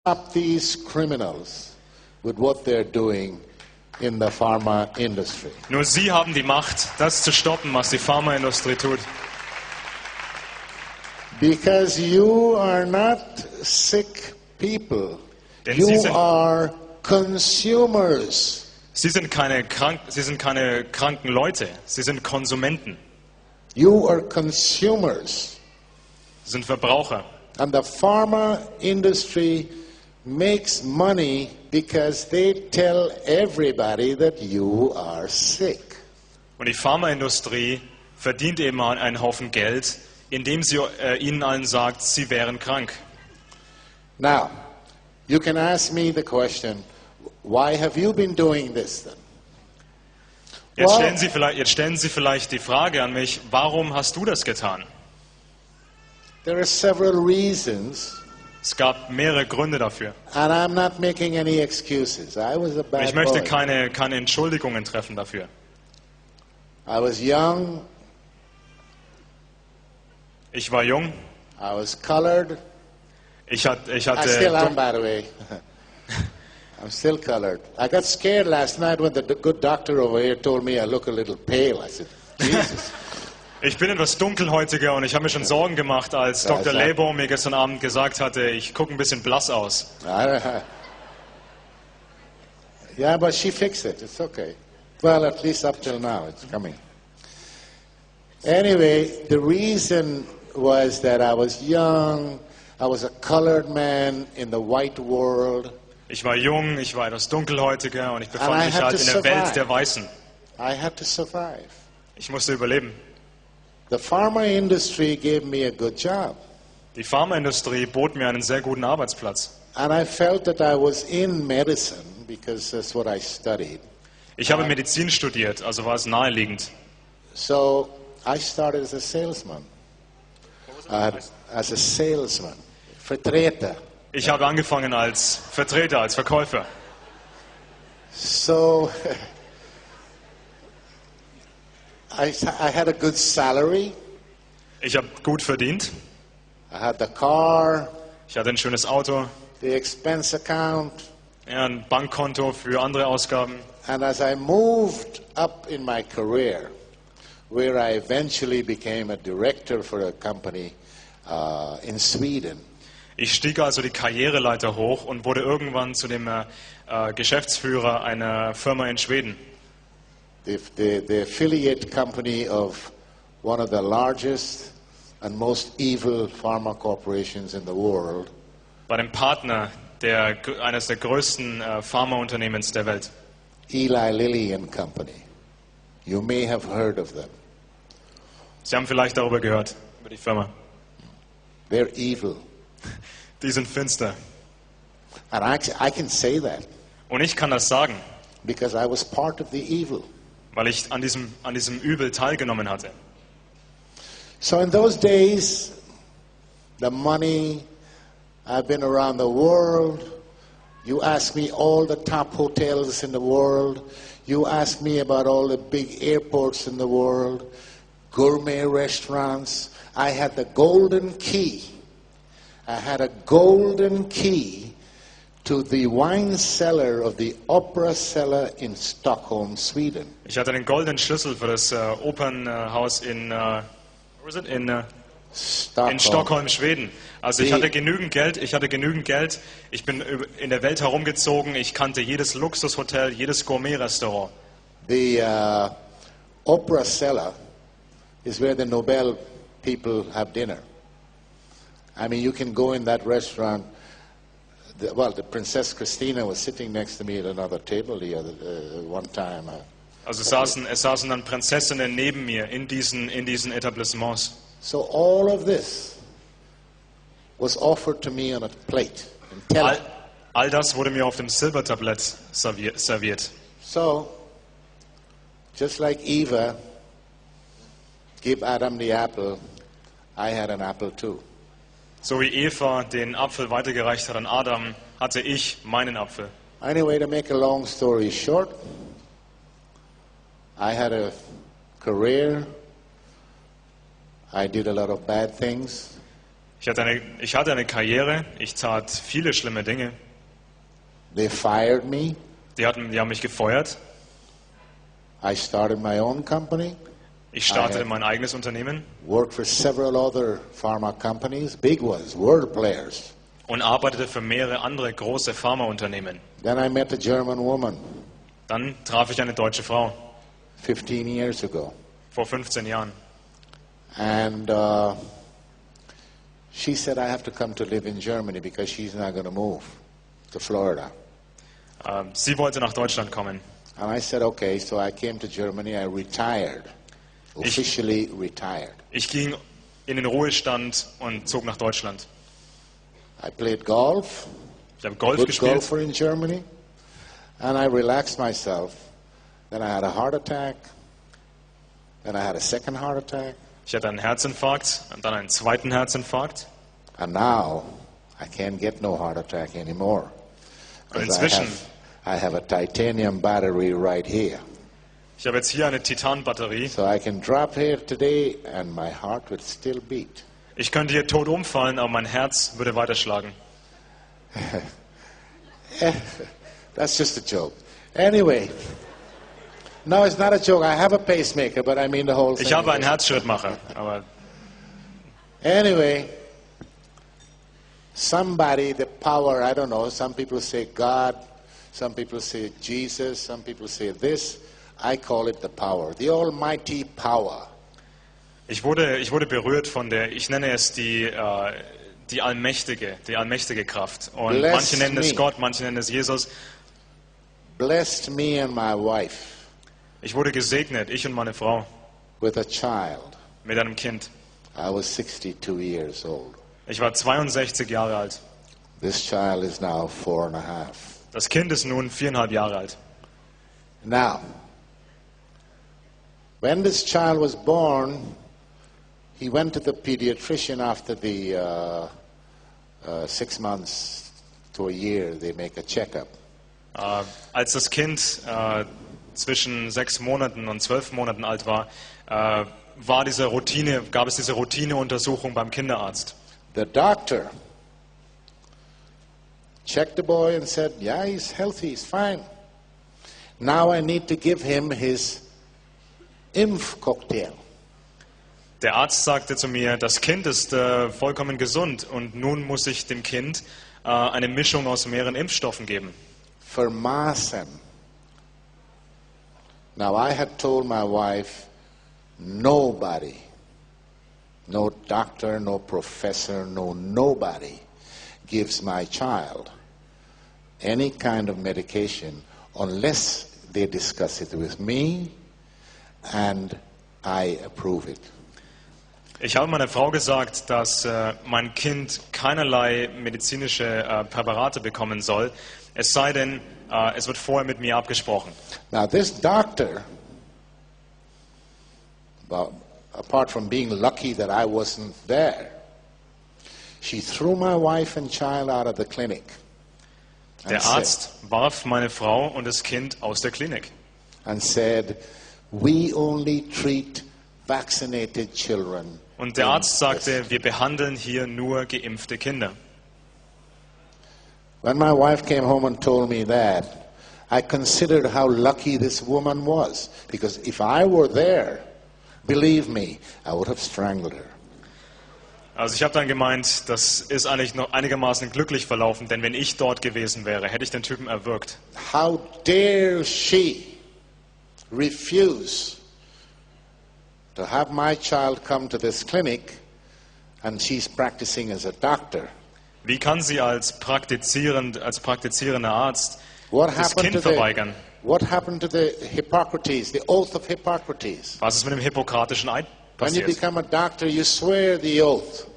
stop these criminals with what they're doing in the pharma industry. Nur Sie haben die Macht, das zu stoppen, was die Pharmaindustrie tut. Because you are not sick people. Denn You are consumers. Sie sind keine kranken Leute, Sie sind Konsumenten, You are consumers. Sie sind Verbraucher. And the pharma industry makes money because they tell everybody that you are sick. Und die Pharmaindustrie verdient eben einen Haufen Geld, indem sie ihnen allen sagt, sie wären krank. Now, you can ask me the question, why have you been doing this then? Jetzt Well, stellen Sie vielleicht die Frage an mich, warum hast du das getan? there are several reasons, Es gab mehrere Gründe dafür. and I'm not making any excuses. I was a Und bad ich möchte boy. keine Entschuldigungen treffen dafür. I was young, Ich war jung, I was colored. ich I still am, hatte by the way. I'm still colored. I got scared last night when the good doctor over here told me I look a little pale. I said, Jesus. ich bin etwas dunkelhäutiger und ich habe mir schon Sorgen gemacht, als Ja, Dr. ja. Lebo mir gestern Abend gesagt hatte, ich gucke ein bisschen blass aus. Yeah, but she fixed it. It's okay. Well, at least up till now, it's coming. Anyway, the reason was that I was young. I was a colored man in the white world. Ich war jung, ich war etwas dunkelhäutiger und ich And befand I mich had halt to in der survive. Welt der Weißen. I had to survive. Ich musste überleben. The pharma industry gave me a good job. Die Pharmaindustrie bot mir einen sehr guten Arbeitsplatz. And I felt that I was in medicine because that's what I studied. Ich habe Medizin studiert, also war es naheliegend. So I started as a salesman. As a salesman. Vertreter. Ich habe angefangen als Vertreter, als Verkäufer. So I had a good salary. Ich habe gut verdient. I had the car, Ich hatte ein schönes Auto, the expense account. ja, ein Bankkonto für andere Ausgaben. And as I moved up in my career, where I eventually became a director for a company in Sweden, Ich stieg also die Karriereleiter hoch und wurde irgendwann zu dem Geschäftsführer einer Firma in Schweden. the affiliate company of one of the largest and most evil pharma corporations in the world. Bei dem Partner eines der größten Pharmaunternehmens der Welt. Eli Lilly and Company. You may have heard of them. Sie haben vielleicht darüber gehört, über die Firma. They're evil. Die sind finster. And I can say that Und ich kann das sagen, because I was part of the evil. weil ich an diesem Übel teilgenommen hatte. So in those days, the money, I've been around the world. You ask me all the top hotels in the world. You ask me about all the big airports in the world, gourmet restaurants. I had the golden key. I had a golden key to the wine cellar of the Opera Cellar in Stockholm, Sweden. Ich hatte den goldenen Schlüssel für das Opernhaus in Stockholm, Schweden. Also ich hatte genügend Geld. Ich bin in der Welt herumgezogen. Ich kannte jedes Luxushotel, jedes Gourmet-Restaurant. The Opera Cellar is where the Nobel people have dinner. I mean, you can go in that restaurant. The Princess Christina was sitting next to me at another table one time. Also es saßen dann Prinzessinnen neben mir in diesen Etablissements. So all of this was offered to me on a plate. All das wurde mir auf dem Silbertablett serviert. So, just like Eva gave Adam the apple, I had an apple too. So wie Eva den Apfel weitergereicht hat an Adam, hatte ich meinen Apfel. Anyway, to make a long story short, I had a career. I did a lot of bad things. Ich hatte eine Karriere, ich tat viele schlimme Dinge. They fired me. Die haben mich gefeuert. I started my own company. Ich startete mein eigenes Unternehmen Worked for several other pharma companies, big ones, world players. und arbeitete für mehrere andere große Pharmaunternehmen. Then I met a German woman Dann traf ich eine deutsche Frau 15 years ago. vor 15 Jahren. And she said I have to come to live in Germany because she's not going to move to Florida. Sie wollte nach Deutschland kommen. And I said, okay, so I came to Germany. I retired, officially retired. Ich ging in den Ruhestand und zog nach Deutschland. I played golf, Ich habe Golf good gespielt. golfer in Germany, and I relaxed myself. Then I had a heart attack. Then I had a second heart attack. Ich hatte einen Herzinfarkt und dann einen zweiten Herzinfarkt. And now I can't get no heart attack anymore. Und 'Cause inzwischen, I have a titanium battery right here. ich habe jetzt hier eine Titanbatterie. So I can drop here today and my heart would still beat. Ich könnte hier tot umfallen, aber mein Herz würde weiterschlagen. That's just a joke. Anyway, no, it's not a joke. I have a pacemaker, but I mean the whole thing. Ich habe einen Herzschrittmacher, aber Anyway, somebody, the power, I don't know, some people say God, some people say Jesus, some people say this. I call it the power, the almighty power. ich wurde berührt von ich nenne es die allmächtige Kraft. Und Bless manche nennen es me. Gott, manche nennen es Jesus. Blessed me and my wife Ich wurde gesegnet, ich und meine Frau, with a child. mit einem Kind. I was 62 years old. Ich war 62 Jahre alt. This child is now 4.5. Das Kind ist nun 4,5 Jahre alt. Now, when this child was born, he went to the pediatrician after the 6 months to a year. They make a checkup. Als das Kind zwischen 6 Monaten und 12 Monaten alt war, gab es diese Routineuntersuchung beim Kinderarzt. The doctor checked the boy and said, yeah, he's healthy, he's fine. Now I need to give him his Impfcocktail. Der Arzt sagte zu mir, das Kind ist vollkommen gesund und nun muss ich dem Kind eine Mischung aus mehreren Impfstoffen geben. Pharma. Now I had told my wife, nobody, no doctor, no professor, nobody gives my child any kind of medication unless they discuss it with me and I approve it. Ich habe meiner Frau gesagt, dass mein Kind keinerlei medizinische Präparate bekommen soll, es sei denn, es wird vorher mit mir abgesprochen. Now this doctor, apart from being lucky that I wasn't there, she threw my wife and child out of the clinic. Der Arzt warf meine Frau und das Kind aus der Klinik And said, we only treat vaccinated children. und der Arzt sagte, wir behandeln hier nur geimpfte Kinder. When my wife came home and told me that, I considered how lucky this woman was. Because if I were there, believe me, I would have strangled her. Also ich habe dann gemeint, das ist eigentlich noch einigermaßen glücklich verlaufen, denn wenn ich dort gewesen wäre, hätte ich den Typen erwürgt. How dare she refuse to have my child come to this clinic and she's practicing as a doctor? Wie kann sie als praktizierender Arzt What das happened Kind to verweigern? what happened to the Hippocrates, the oath of Hippocrates? Was ist mit dem hippokratischen Eid When you passiert? become a doctor, you swear the oath.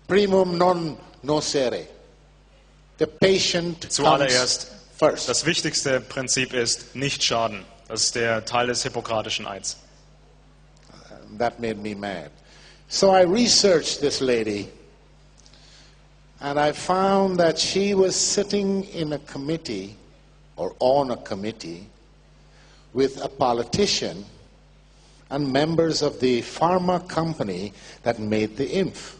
Primum non nocere. The patient comes Zuallererst, first. das wichtigste Prinzip ist, nicht schaden. Das ist der Teil des hippokratischen Eids. That made me mad. So I researched this lady, and I found that she was sitting in a committee, or on a committee, with a politician and members of the pharma company that made the impf.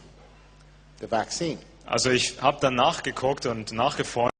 the vaccine. Also ich habe dann nachgeguckt und nachgeforscht